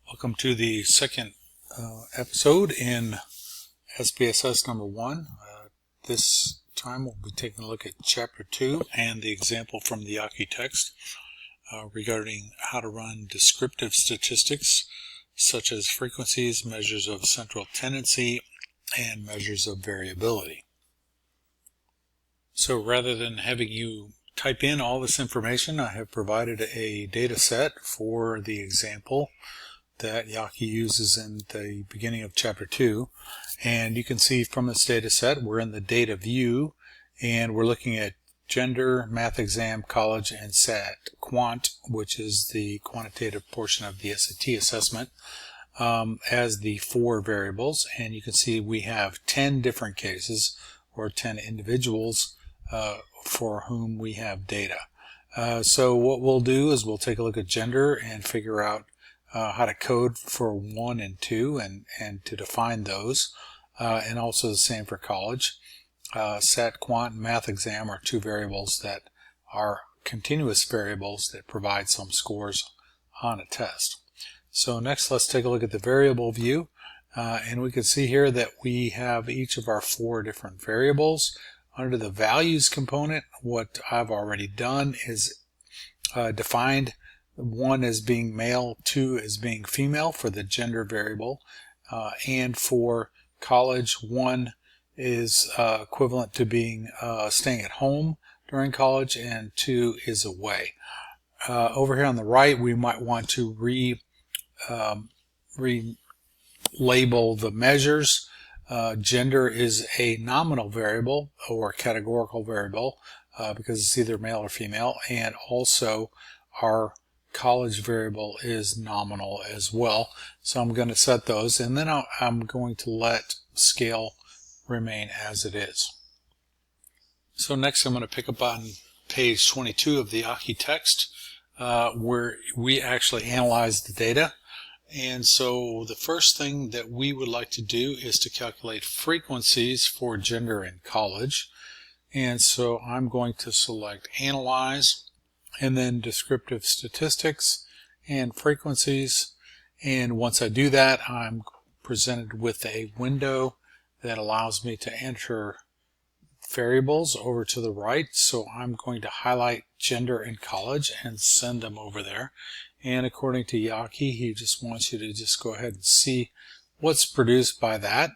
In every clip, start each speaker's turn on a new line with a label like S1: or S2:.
S1: Welcome to the second episode in SPSS number 1. This time we'll be taking a look at Chapter 2 and the example from the Yaki text regarding how to run descriptive statistics such as frequencies, measures of central tendency, and measures of variability. So rather than having you type in all this information, I have provided a data set for the example that Yaki uses in the beginning of Chapter 2. And you can see from this data set, we're in the data view, and we're looking at gender, math exam, college, and SAT quant, which is the quantitative portion of the SAT assessment, as the 4 variables. And you can see we have 10 different cases, or 10 individuals for whom we have data. So what we'll do is we'll take a look at gender and figure out how to code for 1 and 2 and to define those, and also the same for college. SAT, quant, and math exam are 2 variables that are continuous variables that provide some scores on a test. So next, let's take a look at the variable view, and we can see here that we have each of our 4 different variables. Under the values component, what I've already done is defined 1 as being male, 2 as being female for the gender variable, and for college, 1 is equivalent to being staying at home during college, and 2 is away. Over here on the right, we might want to relabel the measures. Gender is a nominal variable or categorical variable because it's either male or female, and also our college variable is nominal as well. So I'm going to set those, and then I'm going to let scale remain as it is. So next I'm going to pick up on page 22 of the Yaki text, where we actually analyze the data. And so the first thing that we would like to do is to calculate frequencies for gender and college. And so I'm going to select Analyze, and then Descriptive Statistics and Frequencies. And once I do that, I'm presented with a window that allows me to enter variables over to the right. So I'm going to highlight gender and college and send them over there. And according to Yaki, he just wants you to just go ahead and see what's produced by that.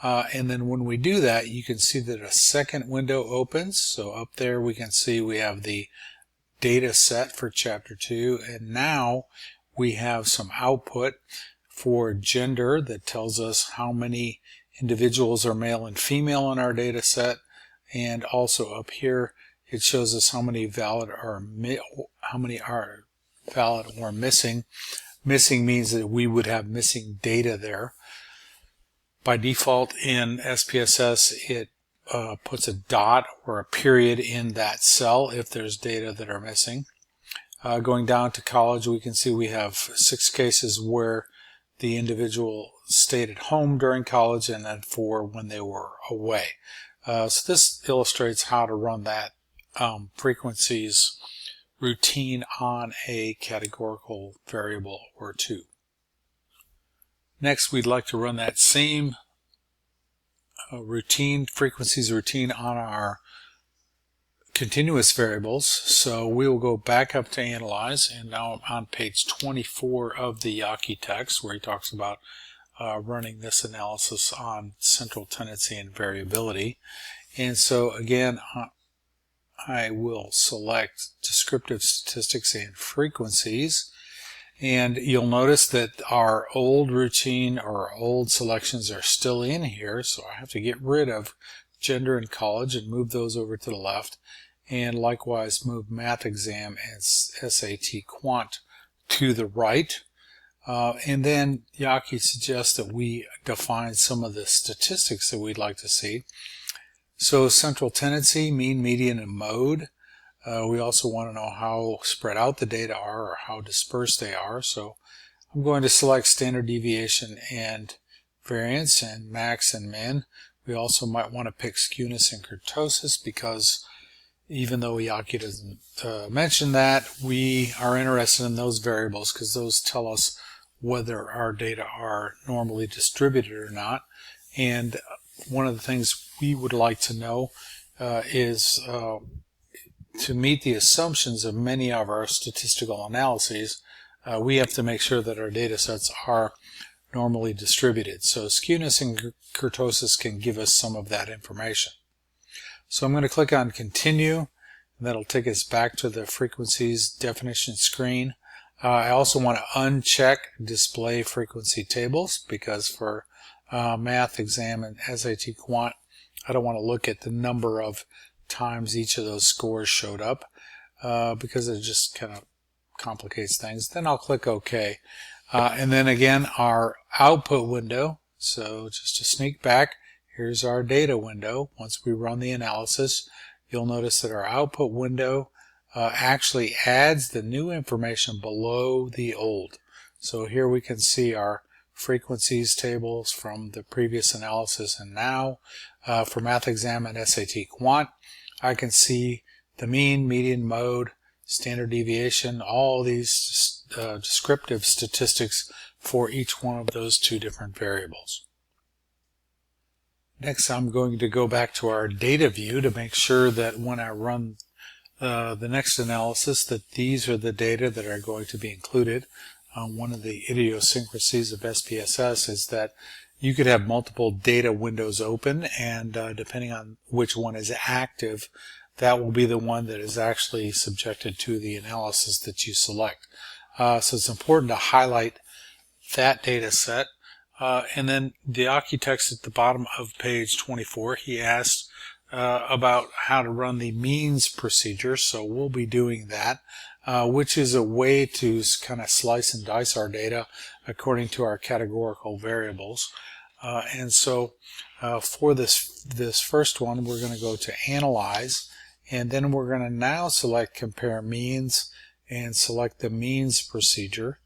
S1: And then when we do that, you can see that a second window opens. So up there we can see we have the data set for Chapter 2, and now we have some output for gender that tells us how many individuals are male and female in our data set, and also up here it shows us how many valid are valid or missing. Missing means that we would have missing data there. By default in SPSS, it puts a dot or a period in that cell if there's data that are missing. Going down to college, we can see we have 6 cases where the individual stayed at home during college, and then 4 when they were away. So this illustrates how to run that frequencies routine on a categorical variable or 2. Next, we'd like to run that same frequencies routine on our continuous variables. So we will go back up to Analyze, and now I'm on page 24 of the Yaki text, where he talks about running this analysis on central tendency and variability. And so again, I will select Descriptive Statistics and Frequencies. And you'll notice that our old routine or old selections are still in here, so I have to get rid of gender and college and move those over to the left, and likewise move math exam and SAT quant to the right. And then Yaki suggests that we define some of the statistics that we'd like to see. So central tendency, mean, median, and mode. We also want to know how spread out the data are, or how dispersed they are. So I'm going to select standard deviation and variance and max and min. We also might want to pick skewness and kurtosis, because even though Yaki doesn't mention that, we are interested in those variables because those tell us whether our data are normally distributed or not. And one of the things we would like to know is to meet the assumptions of many of our statistical analyses, we have to make sure that our data sets are normally distributed. So skewness and kurtosis can give us some of that information. So I'm going to click on Continue, and that'll take us back to the frequencies definition screen. I also want to uncheck Display Frequency Tables, because for math exam and SAT Quant, I don't want to look at the number of times each of those scores showed up, because it just kind of complicates things. Then I'll click OK. And then again, our output window. So just to sneak back, here's our data window. Once we run the analysis, you'll notice that our output window actually adds the new information below the old. So here we can see our frequencies tables from the previous analysis and now. For Math Exam and SAT Quant, I can see the mean, median, mode, standard deviation, all these descriptive statistics for each one of those two different variables. Next, I'm going to go back to our data view to make sure that when I run the next analysis that these are the data that are going to be included. One of the idiosyncrasies of SPSS is that you could have multiple data windows open, and depending on which one is active, that will be the one that is actually subjected to the analysis that you select. So it's important to highlight that data set. And then the architect at the bottom of page 24, he asked about how to run the means procedure. So we'll be doing that, which is a way to kind of slice and dice our data according to our categorical variables. And so for this first one, we're going to go to Analyze, and then we're going to now select Compare Means and select the means procedure.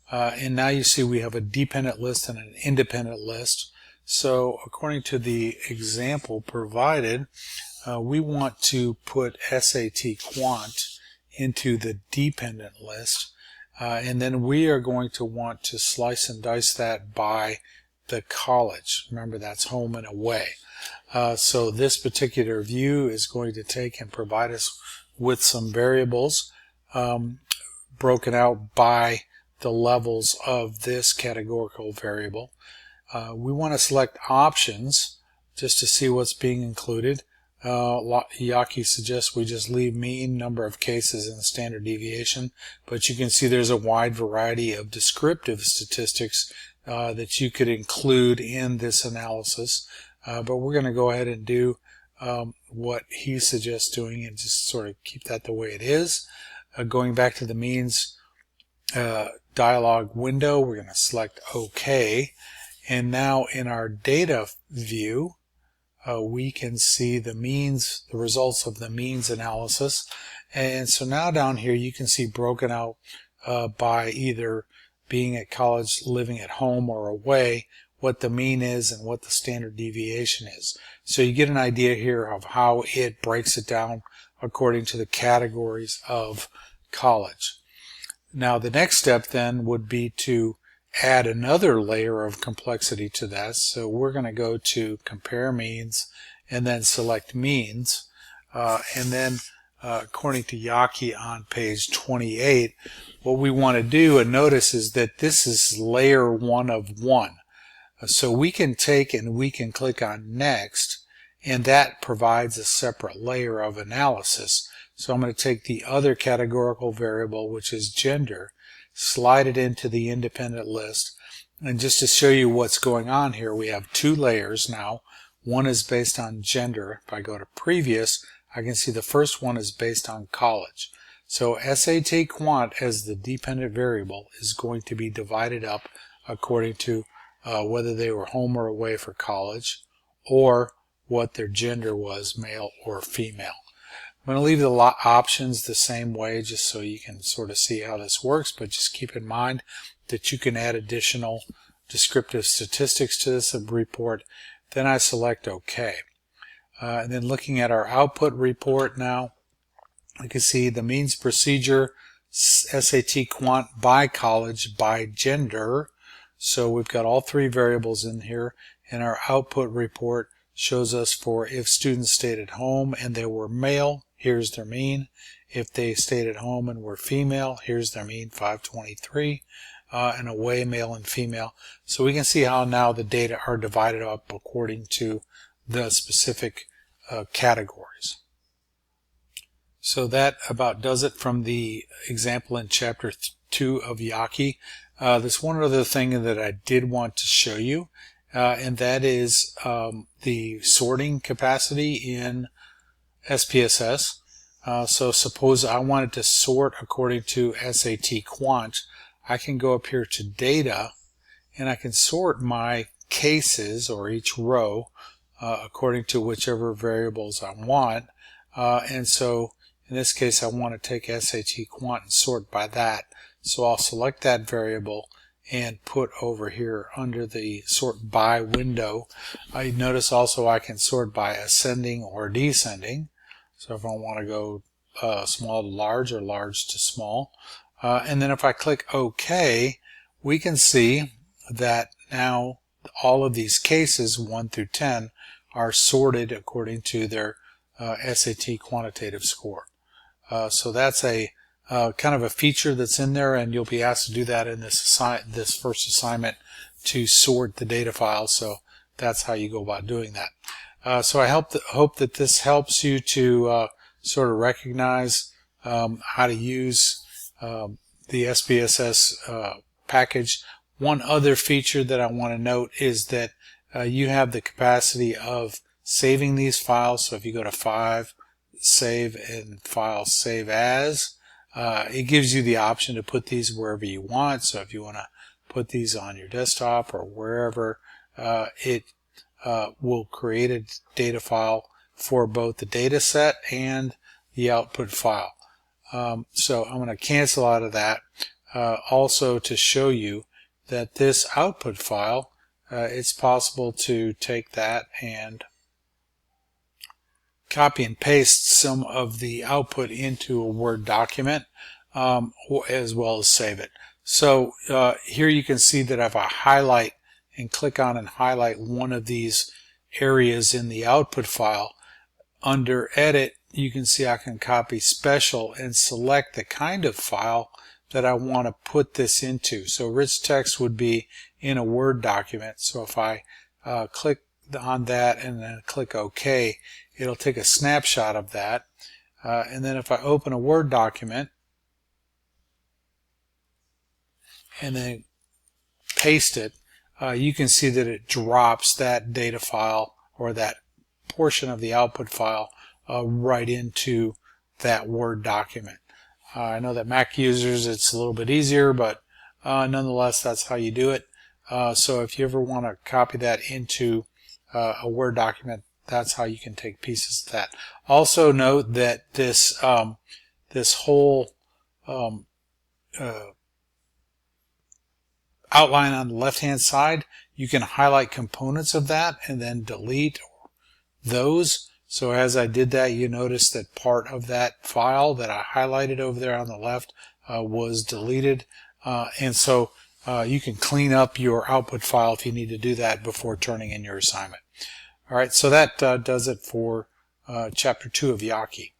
S1: And now you see we have a dependent list and an independent list. So according to the example provided, we want to put SAT Quant into the dependent list, and then we are going to want to slice and dice that by the college. Remember, that's home and away. So this particular view is going to take and provide us with some variables broken out by the levels of this categorical variable. We want to select options just to see what's being included. Yaki suggests we just leave mean, number of cases, and standard deviation, but you can see there's a wide variety of descriptive statistics that you could include in this analysis. But we're going to go ahead and do what he suggests doing and just sort of keep that the way it is. Going back to the means dialog window, we're going to select OK. And now in our data view, we can see the means, the results of the means analysis. And so now down here you can see broken out by either being at college, living at home, or away, what the mean is and what the standard deviation is. So you get an idea here of how it breaks it down according to the categories of college. Now the next step then would be to add another layer of complexity to that. So we're going to go to Compare Means and then select Means. And then according to Yaki on page 28, what we want to do, and notice, is that this is layer 1 of 1. So we can take and we can click on Next, and that provides a separate layer of analysis. So I'm going to take the other categorical variable, which is gender, slide it into the independent list, and just to show you what's going on here, we have two layers now. One is based on gender. If I go to Previous, I can see the first one is based on college. So SAT Quant as the dependent variable is going to be divided up according to whether they were home or away for college, or what their gender was, male or female. I'm going to leave the options the same way just so you can sort of see how this works, but just keep in mind that you can add additional descriptive statistics to this report. Then I select OK. And then looking at our output report now, you can see the means procedure SAT quant by college by gender. So we've got all three variables in here, and our output report shows us for if students stayed at home and they were male, here's their mean. If they stayed at home and were female, here's their mean, 523, and away, male and female. So we can see how now the data are divided up according to the specific categories. So that about does it from the example in chapter 2 of Yaki. There's one other thing that I did want to show you, and that is the sorting capacity in SPSS. So suppose I wanted to sort according to SAT Quant. I can go up here to Data, and I can sort my cases, or each row, according to whichever variables I want. And so in this case, I want to take SAT Quant and sort by that. So I'll select that variable and put over here under the Sort By window. You notice also I can sort by ascending or descending. So if I want to go small to large or large to small. And then if I click OK, we can see that now all of these cases, 1 through 10, are sorted according to their SAT quantitative score. So that's a kind of a feature that's in there, and you'll be asked to do that in this first assignment to sort the data files. So that's how you go about doing that. So I hope that this helps you to sort of recognize how to use the SPSS package. One other feature that I want to note is that you have the capacity of saving these files. So if you go to File, Save, and File, Save As, it gives you the option to put these wherever you want. So if you want to put these on your desktop or wherever, it will create a data file for both the data set and the output file. So I'm going to cancel out of that also to show you that this output file, it's possible to take that and copy and paste some of the output into a Word document, as well as save it. So here you can see that if I highlight and click on and highlight one of these areas in the output file, under Edit, you can see I can copy Special and select the kind of file that I want to put this into. So rich text would be in a Word document. So if I click on that and then click OK, it'll take a snapshot of that. And then if I open a Word document and then paste it, you can see that it drops that data file or that portion of the output file right into that Word document. I know that Mac users, it's a little bit easier, but nonetheless, that's how you do it. So if you ever want to copy that into a Word document, that's how you can take pieces of that. Also note that this this whole outline on the left-hand side, you can highlight components of that and then delete those. So as I did that, you notice that part of that file that I highlighted over there on the left was deleted. And so you can clean up your output file if you need to do that before turning in your assignment. All right, so that does it for Chapter 2 of Yaki.